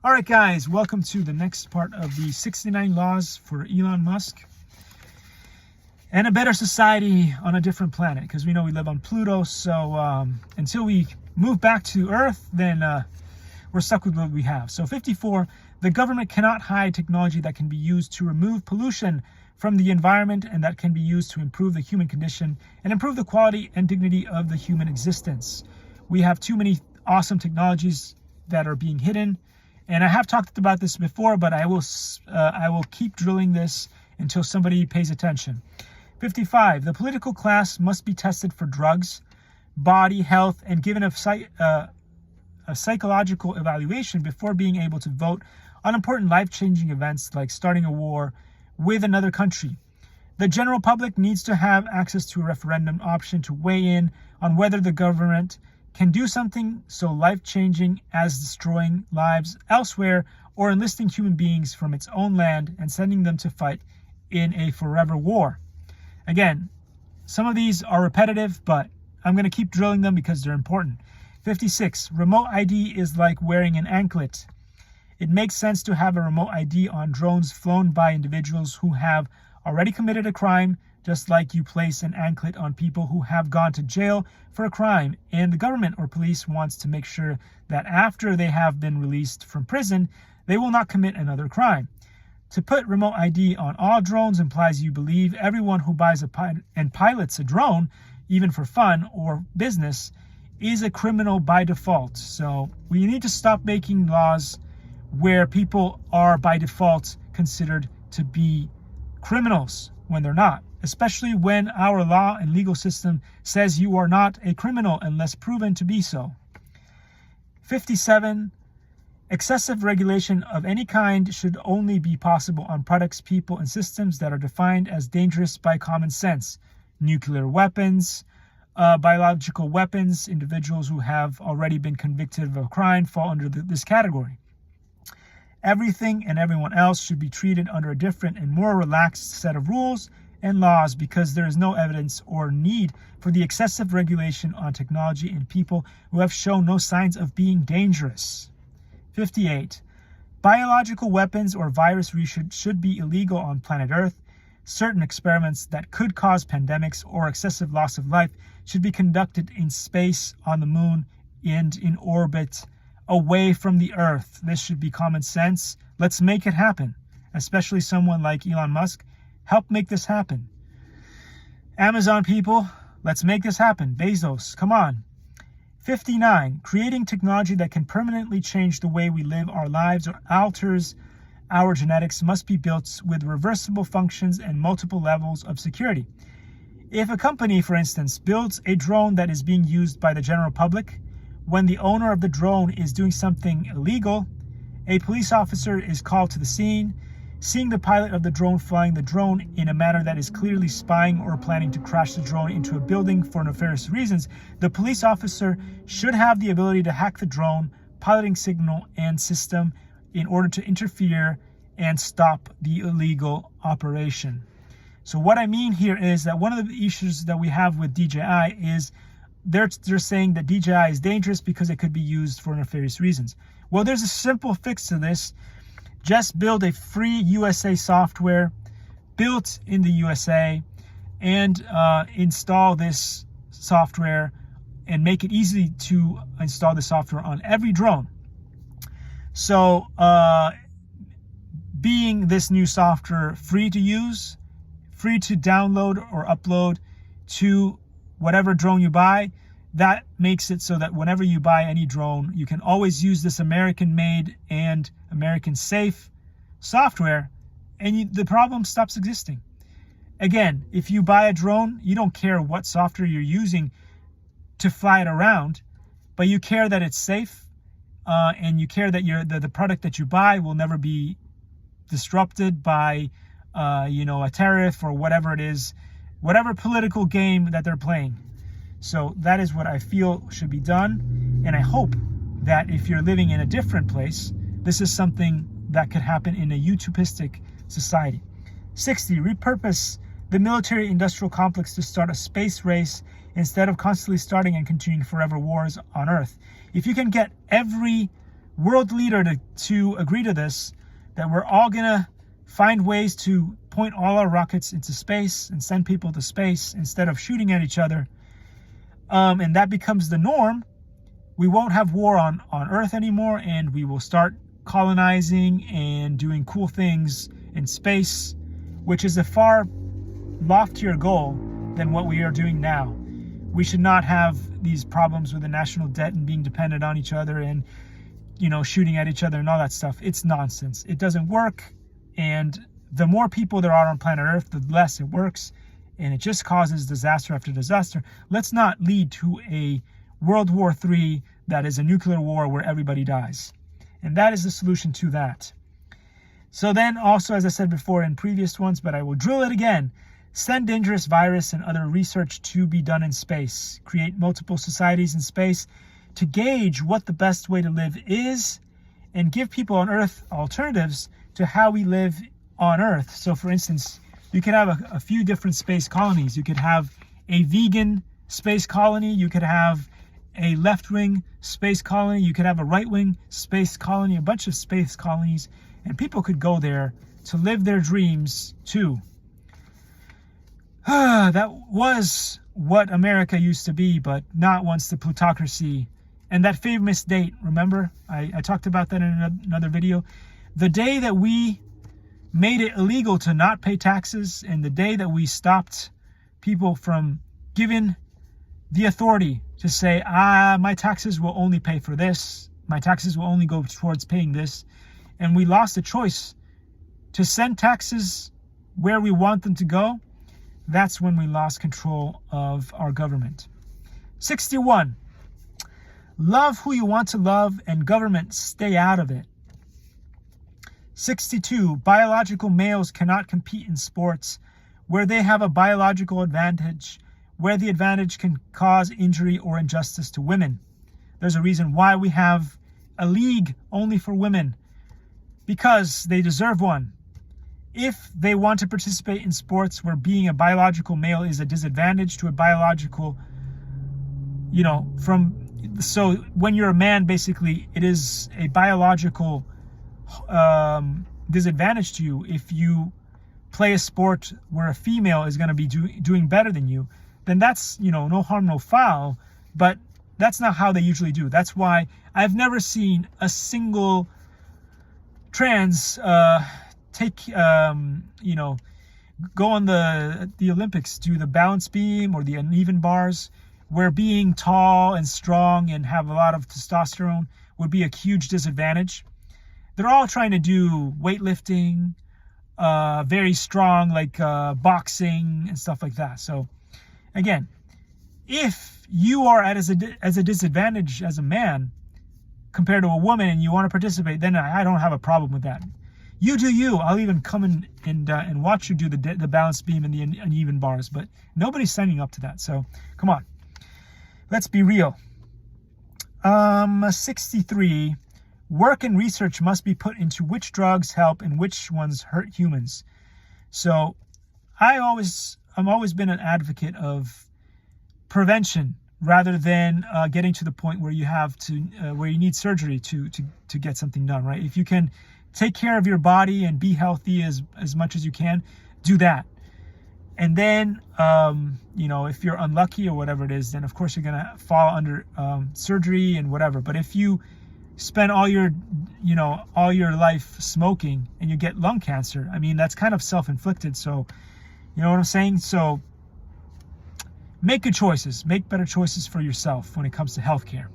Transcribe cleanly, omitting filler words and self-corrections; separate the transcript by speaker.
Speaker 1: All right, guys, welcome to the next part of the 69 laws for Elon Musk and a better society on a different planet, because we know we live on Pluto. So until we move back to Earth, then we're stuck with what we have. So 54, the government cannot hide technology that can be used to remove pollution from the environment and that can be used to improve the human condition and improve the quality and dignity of the human existence. We have too many awesome technologies that are being hidden. And I have talked about this before, but I will keep drilling this until somebody pays attention. 55, the political class must be tested for drugs, body, health, and given a psychological evaluation before being able to vote on important life-changing events like starting a war with another country. The general public needs to have access to a referendum option to weigh in on whether the government can do something so life-changing as destroying lives elsewhere or enlisting human beings from its own land and sending them to fight in a forever war. Again, some of these are repetitive, but I'm going to keep drilling them because they're important. 56, remote ID is like wearing an anklet. It makes sense to have a remote ID on drones flown by individuals who have already committed a crime, just like you place an anklet on people who have gone to jail for a crime, and the government or police wants to make sure that after they have been released from prison, they will not commit another crime. To put remote ID on all drones implies you believe everyone who buys and pilots a drone, even for fun or business, is a criminal by default. So we need to stop making laws where people are by default considered to be criminals when they're not, especially when our law and legal system says you are not a criminal unless proven to be so. 57, excessive regulation of any kind should only be possible on products, people, and systems that are defined as dangerous by common sense. Nuclear weapons, biological weapons, individuals who have already been convicted of a crime fall under this category. Everything and everyone else should be treated under a different and more relaxed set of rules and laws because there is no evidence or need for the excessive regulation on technology and people who have shown no signs of being dangerous. 58. Biological weapons or virus research should be illegal on planet Earth. Certain experiments that could cause pandemics or excessive loss of life should be conducted in space, on the moon, and in orbit away from the Earth. This should be common sense. Let's make it happen, especially someone like Elon Musk. Help make this happen. Amazon people, let's make this happen. Bezos, come on. 59, creating technology that can permanently change the way we live our lives or alters our genetics must be built with reversible functions and multiple levels of security. If a company, for instance, builds a drone that is being used by the general public, when the owner of the drone is doing something illegal, a police officer is called to the scene. Seeing the pilot of the drone flying the drone in a manner that is clearly spying or planning to crash the drone into a building for nefarious reasons, the police officer should have the ability to hack the drone, piloting signal, and system in order to interfere and stop the illegal operation. So what I mean here is that one of the issues that we have with DJI is they're saying that DJI is dangerous because it could be used for nefarious reasons. Well, there's a simple fix to this. Just build a free USA software built in the USA and install this software and make it easy to install the software on every drone. So being this new software free to use, free to download or upload to whatever drone you buy, that makes it so that whenever you buy any drone, you can always use this American-made and American-safe software, and the problem stops existing. Again, if you buy a drone, you don't care what software you're using to fly it around, but you care that it's safe, and you care that the product that you buy will never be disrupted by, a tariff or whatever it is, whatever political game that they're playing. So that is what I feel should be done. And I hope that if you're living in a different place, this is something that could happen in a utopistic society. 60, repurpose the military-industrial complex to start a space race instead of constantly starting and continuing forever wars on Earth. If you can get every world leader to agree to this, that we're all going to find ways to point all our rockets into space and send people to space instead of shooting at each other, and that becomes the norm, we won't have war on Earth anymore, and we will start colonizing and doing cool things in space, which is a far loftier goal than what we are doing now. We should not have these problems with the national debt and being dependent on each other and, shooting at each other and all that stuff. It's nonsense. It doesn't work. And the more people there are on planet Earth, the less it works. And it just causes disaster after disaster. Let's not lead to a World War III that is a nuclear war where everybody dies. And that is the solution to that. So then also, as I said before in previous ones, but I will drill it again, send dangerous virus and other research to be done in space. Create multiple societies in space to gauge what the best way to live is and give people on Earth alternatives to how we live on Earth. So for instance, you could have a few different space colonies. You could have a vegan space colony. You could have a left-wing space colony. You could have a right-wing space colony, a bunch of space colonies, and people could go there to live their dreams too. That was what America used to be, but not once the plutocracy. And that famous date, remember? I talked about that in another video. The day that we made it illegal to not pay taxes, and the day that we stopped people from giving the authority to say, my taxes will only pay for this, my taxes will only go towards paying this, and we lost the choice to send taxes where we want them to go, that's when we lost control of our government. 61. Love who you want to love and government stay out of it. 62. Biological males cannot compete in sports where they have a biological advantage, where the advantage can cause injury or injustice to women. There's a reason why we have a league only for women, because they deserve one. If they want to participate in sports where being a biological male is a disadvantage to a biological, so when you're a man, basically, it is a biological disadvantage to you. If you play a sport where a female is going to be doing better than you, then that's, no harm, no foul. But that's not how they usually do. That's why I've never seen a single trans go on the Olympics, do the balance beam or the uneven bars, where being tall and strong and have a lot of testosterone would be a huge disadvantage. They're all trying to do weightlifting, very strong, like boxing and stuff like that. So again, if you are as a disadvantage as a man compared to a woman and you want to participate, then I don't have a problem with that. You do you. I'll even come in and watch you do the balance beam and the uneven bars, but nobody's signing up to that. So come on, let's be real. 63. Work and research must be put into which drugs help and which ones hurt humans. So I've always been an advocate of prevention rather than getting to the point where you have to where you need surgery to get something done, right? If you can take care of your body and be healthy as much as you can, do that. And then, if you're unlucky or whatever it is, then of course you're going to fall under surgery and whatever. But if you spend all your life smoking and you get lung cancer, that's kind of self-inflicted. So, you know what I'm saying? So make good choices, make better choices for yourself when it comes to healthcare.